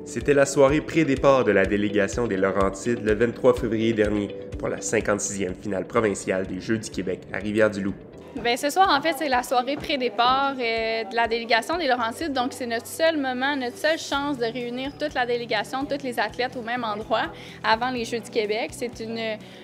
C'était la soirée pré-départ de la délégation des Laurentides le 23 février dernier pour la 56e finale provinciale des Jeux du Québec à Rivière-du-Loup. Bien, ce soir, en fait, c'est la soirée pré-départ de la délégation des Laurentides. Donc, c'est notre seul moment, notre seule chance de réunir toute la délégation, tous les athlètes au même endroit avant les Jeux du Québec.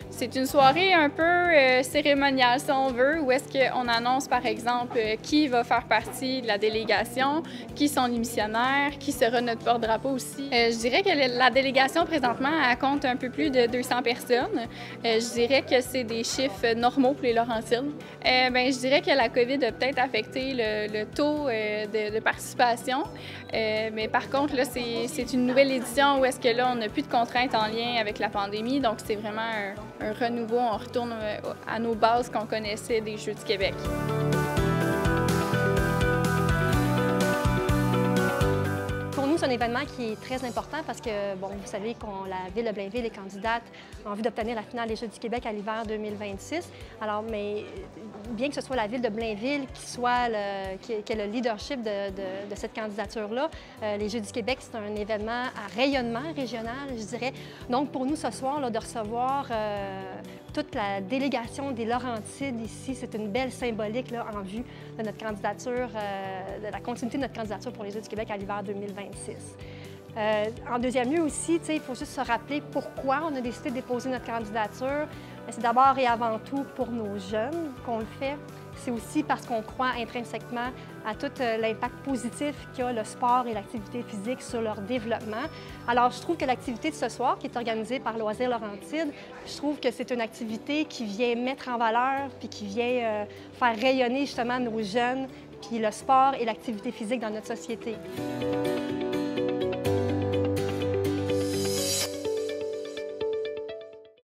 C'est une soirée un peu cérémoniale, si on veut, où est-ce qu'on annonce, par exemple, qui va faire partie de la délégation, qui sont les missionnaires, qui sera notre porte-drapeau aussi. Je dirais que la délégation, présentement, elle compte un peu plus de 200 personnes. Je dirais que c'est des chiffres normaux pour les Laurentides. Bien, je dirais que la COVID a peut-être affecté le taux de participation, mais par contre, là, c'est une nouvelle édition où est-ce que là, on n'a plus de contraintes en lien avec la pandémie, donc c'est vraiment un renouveau, on retourne à nos bases qu'on connaissait des Jeux du Québec. C'est un événement qui est très important parce que, bon, vous savez que la Ville de Blainville est candidate en vue d'obtenir la finale des Jeux du Québec à l'hiver 2026. Alors, mais bien que ce soit la Ville de Blainville qui ait le leadership de cette candidature-là, les Jeux du Québec, c'est un événement à rayonnement régional, je dirais. Donc, pour nous, ce soir, là, de recevoir toute la délégation des Laurentides ici, c'est une belle symbolique là, en vue de notre candidature, de la continuité de notre candidature pour les Jeux du Québec à l'hiver 2026. En deuxième lieu aussi, il faut juste se rappeler pourquoi on a décidé de déposer notre candidature. C'est d'abord et avant tout pour nos jeunes qu'on le fait. C'est aussi parce qu'on croit intrinsèquement à tout l'impact positif qu'a le sport et l'activité physique sur leur développement. Alors, je trouve que l'activité de ce soir, qui est organisée par Loisirs Laurentides, je trouve que c'est une activité qui vient mettre en valeur puis qui vient faire rayonner justement nos jeunes puis le sport et l'activité physique dans notre société.